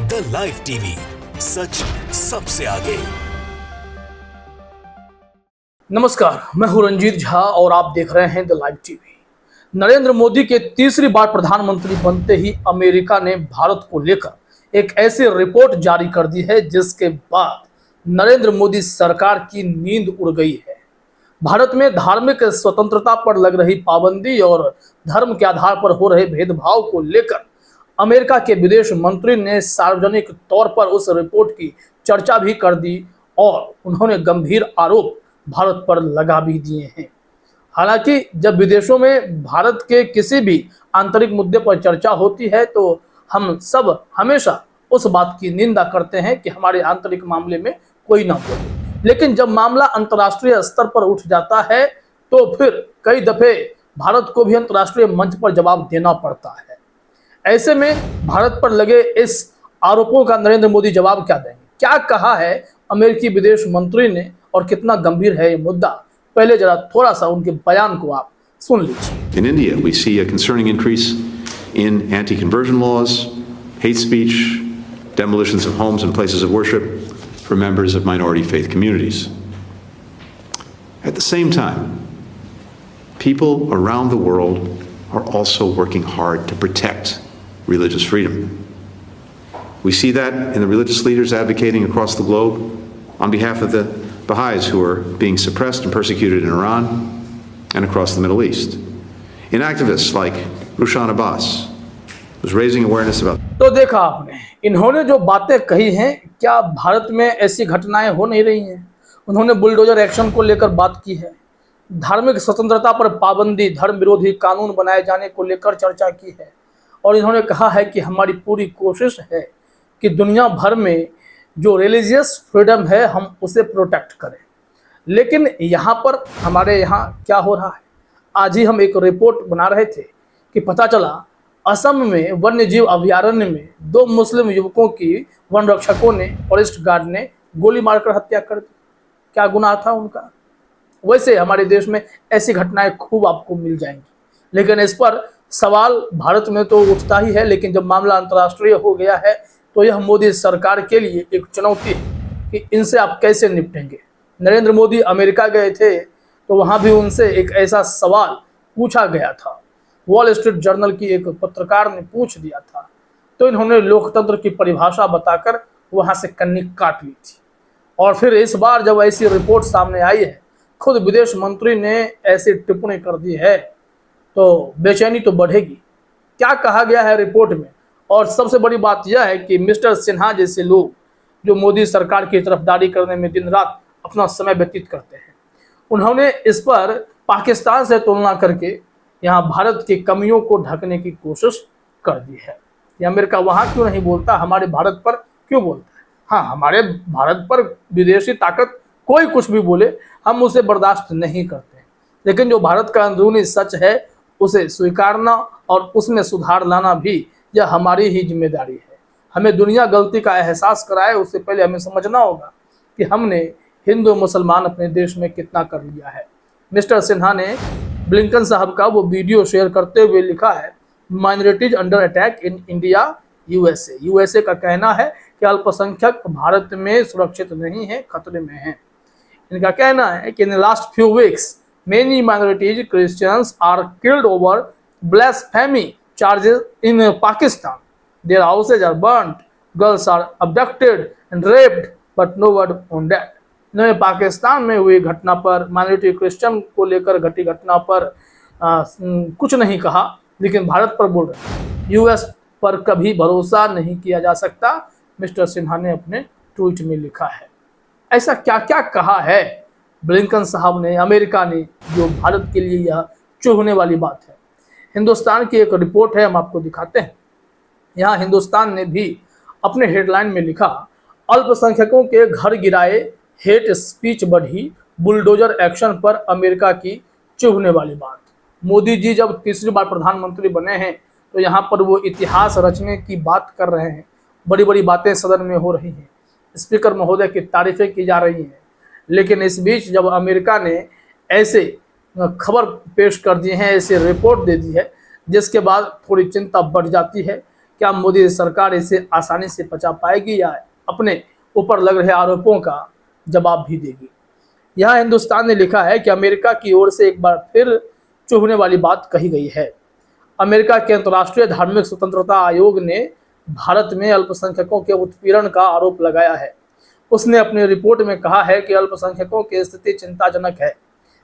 The live TV, सच सबसे आगे। नमस्कार, मैं हूं रंजीत झा और आप देख रहे हैं the live TV. Narendra Modi के तीसरी बार प्रधानमंत्री बनते ही अमेरिका ने भारत को लेकर एक ऐसी रिपोर्ट जारी कर दी है जिसके बाद नरेंद्र मोदी सरकार की नींद उड़ गई है। भारत में धार्मिक स्वतंत्रता पर लग रही पाबंदी और धर्म के आधार पर हो रहे भेदभाव को लेकर अमेरिका के विदेश मंत्री ने सार्वजनिक तौर पर उस रिपोर्ट की चर्चा भी कर दी और उन्होंने गंभीर आरोप भारत पर लगा भी दिए हैं। हालांकि जब विदेशों में भारत के किसी भी आंतरिक मुद्दे पर चर्चा होती है तो हम सब हमेशा उस बात की निंदा करते हैं कि हमारे आंतरिक मामले में कोई ना बोले, लेकिन जब मामला अंतर्राष्ट्रीय स्तर पर उठ जाता है तो फिर कई दफे भारत को भी अंतर्राष्ट्रीय मंच पर जवाब देना पड़ता है। ऐसे में भारत पर लगे इस आरोपों का नरेंद्र मोदी जवाब क्या देंगे? क्या कहा है अमेरिकी विदेश मंत्री ने और कितना गंभीर है ये मुद्दा? पहले जरा थोड़ा सा उनके बयान को आप सुन लीजिए। In India, we see a concerning increase in anti-conversion laws, hate speech, demolitions of homes and places of worship for members of minority faith communities. At the same time, people around the world are also working hard to protect religious freedom. We see that in the religious leaders advocating across the globe on behalf of the Baha'is who are being suppressed and persecuted in Iran and across the Middle East. In activists like Rushan Abbas, who's raising awareness about. तो देखा आपने, इन्होंने जो बातें कही हैं, क्या भारत में ऐसी घटनाएं हो नहीं रही हैं? उन्होंने बुलडोजर एक्शन को लेकर बात की है, धार्मिक स्वतंत्रता पर पाबंदी, धर्म विरोधी कानून बनाए जाने को लेकर चर्चा की है और इन्होंने कहा है कि हमारी पूरी कोशिश है कि दुनिया भर में जो रिलीजियस फ्रीडम है हम उसे प्रोटेक्ट करें। लेकिन यहाँ पर हमारे यहाँ क्या हो रहा है? आज ही हम एक रिपोर्ट बना रहे थे कि पता चला असम में वन्य जीव अभयारण्य में 2 मुस्लिम युवकों की वन रक्षकों ने, फॉरेस्ट गार्ड ने गोली मारकर हत्या कर दी। क्या गुनाह था उनका? वैसे हमारे देश में ऐसी घटनाएं खूब आपको मिल जाएंगी, लेकिन इस पर सवाल भारत में तो उठता ही है, लेकिन जब मामला अंतर्राष्ट्रीय हो गया है तो यह मोदी सरकार के लिए एक चुनौती है कि इनसे आप कैसे निपटेंगे। नरेंद्र मोदी अमेरिका गए थे तो वहां भी उनसे एक ऐसा सवाल पूछा गया था, वॉल स्ट्रीट जर्नल की एक पत्रकार ने पूछ दिया था, तो इन्होंने लोकतंत्र की परिभाषा बताकर वहां से कन्नी काट ली थी। और फिर इस बार जब ऐसी रिपोर्ट सामने आई है, खुद विदेश मंत्री ने ऐसी टिप्पणी कर दी है, तो बेचैनी तो बढ़ेगी। क्या कहा गया है रिपोर्ट में? और सबसे बड़ी बात यह है कि मिस्टर सिन्हा जैसे लोग जो मोदी सरकार की तरफदारी करने में दिन रात अपना समय व्यतीत करते हैं, उन्होंने इस पर पाकिस्तान से तुलना करके यहाँ भारत की कमियों को ढकने की कोशिश कर दी है। ये अमेरिका वहाँ क्यों नहीं बोलता, हमारे भारत पर क्यों बोलता है? हाँ, हमारे भारत पर विदेशी ताकत कोई कुछ भी बोले हम उसे बर्दाश्त नहीं करते, लेकिन जो भारत का अंदरूनी सच है उसे स्वीकारना और उसमें सुधार लाना भी यह हमारी ही जिम्मेदारी है। हमें दुनिया गलती का एहसास कराए उससे पहले हमें समझना होगा कि हमने हिंदू मुसलमान अपने देश में कितना कर लिया है। मिस्टर सिन्हा ने ब्लिंकन साहब का वो वीडियो शेयर करते हुए लिखा है, minorities under attack in India USA. USA का कहना है कि अल्पसंख्यक भारत में सुरक्षित नहीं है, खतरे में है। इनका कहना है कि in last few weeks many minorities Christians are killed over blasphemy charges in Pakistan. Their houses are burnt, girls are abducted and raped, but no word on that. इन्होंने पाकिस्तान में हुई घटना पर, माइनॉरिटी क्रिश्चियन को लेकर घटी घटना पर कुछ नहीं कहा, लेकिन भारत पर बोल रहे हैं। यूएस पर कभी भरोसा नहीं किया जा सकता, मिस्टर सिन्हा ने अपने ट्वीट में लिखा है। ऐसा क्या क्या कहा है ब्लिंकन साहब ने, अमेरिका ने, जो भारत के लिए यह चुभने वाली बात है। हिंदुस्तान की एक रिपोर्ट है, हम आपको दिखाते हैं। यहाँ हिंदुस्तान ने भी अपने हेडलाइन में लिखा, अल्पसंख्यकों के घर गिराए, हेट स्पीच बढ़ी, बुलडोजर एक्शन पर अमेरिका की चुभने वाली बात। मोदी जी जब तीसरी बार प्रधानमंत्री बने हैं तो यहाँ पर वो इतिहास रचने की बात कर रहे हैं। बड़ी बड़ी बातें सदन में हो रही हैं, स्पीकर महोदय की तारीफें की जा रही हैं, लेकिन इस बीच जब अमेरिका ने ऐसे खबर पेश कर दी है, ऐसे रिपोर्ट दे दी है, जिसके बाद थोड़ी चिंता बढ़ जाती है क्या मोदी सरकार इसे आसानी से पचा पाएगी या अपने ऊपर लग रहे आरोपों का जवाब भी देगी। यहाँ हिंदुस्तान ने लिखा है कि अमेरिका की ओर से एक बार फिर चुभने वाली बात कही गई है। अमेरिका के अंतर्राष्ट्रीय धार्मिक स्वतंत्रता आयोग ने भारत में अल्पसंख्यकों के उत्पीड़न का आरोप लगाया है। उसने अपनी रिपोर्ट में कहा है कि अल्पसंख्यकों की स्थिति चिंताजनक है।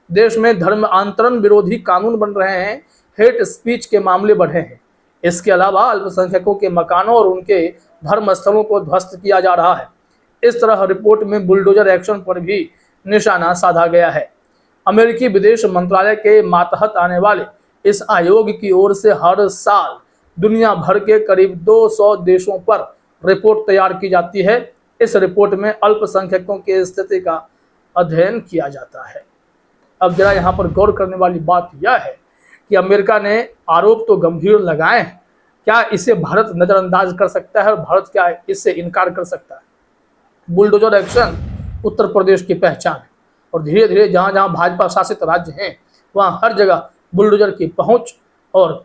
देश में धर्मांतरण विरोधी कानून बन रहे हैं, हेट स्पीच के मामले बढ़े हैं। इसके अलावा अल्पसंख्यकों के मकानों और उनके धर्म स्थलों को ध्वस्त किया जा रहा है। इस तरह रिपोर्ट में बुलडोजर एक्शन पर भी निशाना साधा गया है। अमेरिकी विदेश मंत्रालय के मातहत आने वाले इस आयोग की ओर से हर साल दुनिया भर के करीब 200 देशों पर रिपोर्ट तैयार की जाती है। इस रिपोर्ट में अल्पसंख्यकों की स्थिति का अध्ययन किया जाता है। अब जरा यहाँ पर गौर करने वाली बात यह है कि अमेरिका ने आरोप तो गंभीर लगाए हैं, क्या इसे भारत नजरअंदाज कर सकता है और भारत क्या इससे इनकार कर सकता है? बुलडोजर एक्शन उत्तर प्रदेश की पहचान है और धीरे धीरे जहाँ जहाँ भाजपा शासित राज्य हैं वहाँ हर जगह बुलडोजर की पहुँच और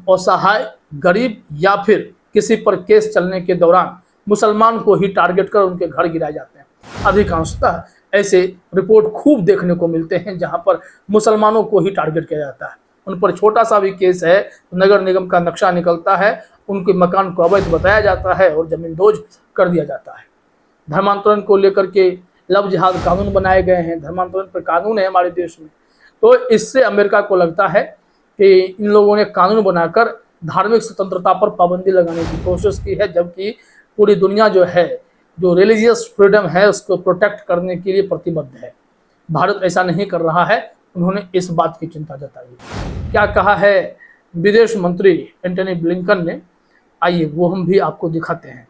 असहाय गरीब या फिर किसी पर केस चलने के दौरान मुसलमान को ही टारगेट कर उनके घर गिराए जाते हैं। अधिकांशतः ऐसे रिपोर्ट खूब देखने को मिलते हैं जहां पर मुसलमानों को ही टारगेट किया जाता है। उन पर छोटा सा भी केस है तो नगर निगम का नक्शा निकलता है, उनके मकान को अवैध बताया जाता है और जमींदोज कर दिया जाता है। धर्मांतरण को लेकर के लव जिहाद कानून बनाए गए हैं, धर्मांतरण पर कानून है हमारे देश में। तो इससे अमेरिका को लगता है कि इन लोगों ने कानून बनाकर धार्मिक स्वतंत्रता पर पाबंदी लगाने की कोशिश की है, जबकि पूरी दुनिया जो है, जो रिलीजियस फ्रीडम है, उसको प्रोटेक्ट करने के लिए प्रतिबद्ध है। भारत ऐसा नहीं कर रहा है। उन्होंने इस बात की चिंता जताई। क्या कहा है विदेश मंत्री एंटनी ब्लिंकन ने, आइए वो हम भी आपको दिखाते हैं।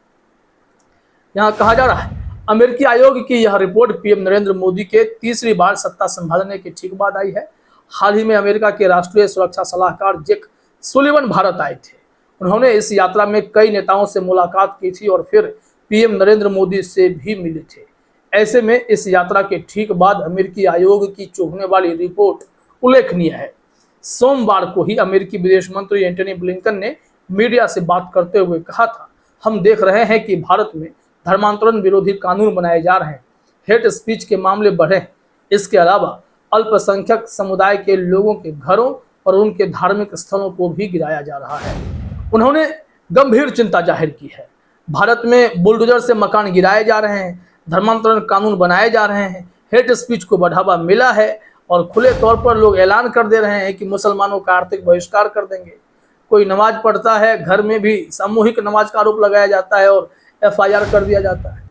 यहाँ कहा जा रहा है, अमेरिकी आयोग की यह रिपोर्ट पीएम नरेंद्र मोदी के तीसरी बार सत्ता संभालने के ठीक बाद आई है। हाल ही में अमेरिका के राष्ट्रीय सुरक्षा सलाहकार जेक सुलिवन भारत आए थे। उन्होंने इस यात्रा में कई नेताओं से मुलाकात की थी और फिर पीएम नरेंद्र मोदी से भी मिले थे। ऐसे में इस यात्रा के ठीक बाद अमेरिकी आयोग की चुभने वाली रिपोर्ट उल्लेखनीय है। सोमवार को ही अमेरिकी विदेश मंत्री एंटनी ब्लिंकन ने मीडिया से बात करते हुए कहा था, हम देख रहे हैं कि भारत में धर्मांतरण विरोधी कानून बनाए जा रहे हैं, हेट स्पीच के मामले बढ़े हैं। इसके अलावा अल्पसंख्यक समुदाय के लोगों के घरों और उनके धार्मिक स्थलों को भी गिराया जा रहा है। उन्होंने गंभीर चिंता जाहिर की है। भारत में बुलडोजर से मकान गिराए जा रहे हैं, धर्मांतरण कानून बनाए जा रहे हैं, हेट स्पीच को बढ़ावा मिला है और खुले तौर पर लोग ऐलान कर दे रहे हैं कि मुसलमानों का आर्थिक बहिष्कार कर देंगे। कोई नमाज पढ़ता है, घर में भी सामूहिक नमाज का आरोप लगाया जाता है और FIR कर दिया जाता है।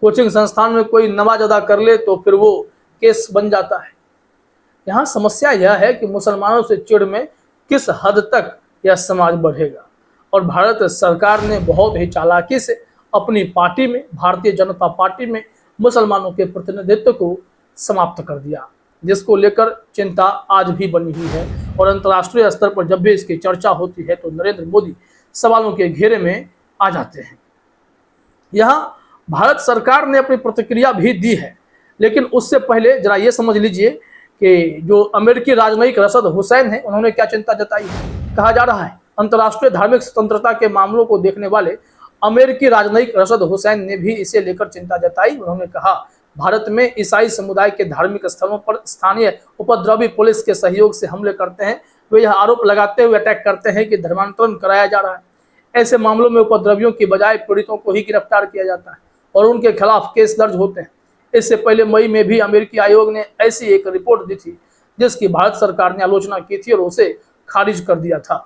कोचिंग संस्थान में कोई नमाज अदा कर ले तो फिर वो केस बन जाता है। यहाँ समस्या यह है कि मुसलमानों से चिढ़ में किस हद तक यह समाज बढ़ेगा और भारत सरकार ने बहुत ही चालाकी से अपनी पार्टी में, भारतीय जनता पार्टी में मुसलमानों के प्रतिनिधित्व को समाप्त कर दिया, जिसको लेकर चिंता आज भी बनी हुई है। और अंतर्राष्ट्रीय स्तर पर जब भी इसकी चर्चा होती है तो नरेंद्र मोदी सवालों के घेरे में आ जाते हैं। यहाँ भारत सरकार ने अपनी प्रतिक्रिया भी दी है, लेकिन उससे पहले जरा ये समझ लीजिए कि जो अमेरिकी राजनयिक रशद हुसैन है, उन्होंने क्या चिंता जताई है। कहा जा रहा है, अंतर्राष्ट्रीय धार्मिक स्वतंत्रता के मामलों को देखने वाले अमेरिकी राजनयिक रशद हुसैन ने भी इसे लेकर चिंता जताई। उन्होंने कहा, भारत में ईसाई समुदाय के धार्मिक स्थलों पर स्थानीय उपद्रवी पुलिस के सहयोग से हमले करते हैं। वे यह आरोप लगाते हुए अटैक करते हैं कि धर्मांतरण कराया जा रहा है। ऐसे मामलों में उपद्रवियों की बजाय पीड़ितों को ही गिरफ्तार किया जाता है और उनके खिलाफ केस दर्ज होते हैं। इससे पहले मई में भी अमेरिकी आयोग ने ऐसी एक रिपोर्ट दी थी जिसकी भारत सरकार ने आलोचना की थी और उसे खारिज कर दिया था।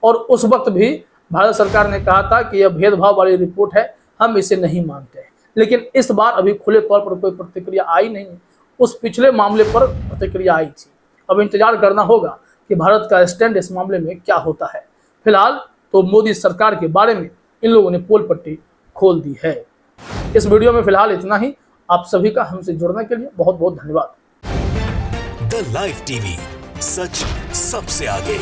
और उस वक्त भी भारत सरकार ने कहा था कि यह भेदभाव वाली रिपोर्ट है, हम इसे नहीं मानते। लेकिन इस बार अभी खुले तौर पर कोई प्रतिक्रिया आई नहीं है। उस पिछले मामले पर प्रतिक्रिया आई थी। अब इंतजार करना होगा कि भारत का स्टैंड इस मामले में क्या होता है। फिलहाल तो मोदी सरकार के बारे में इन लोगों ने पोल पट्टी खोल दी है। इस वीडियो में फिलहाल इतना ही। आप सभी का हमसे जुड़ने के लिए बहुत बहुत धन्यवाद। द लाइव टीवी, सच सबसे आगे।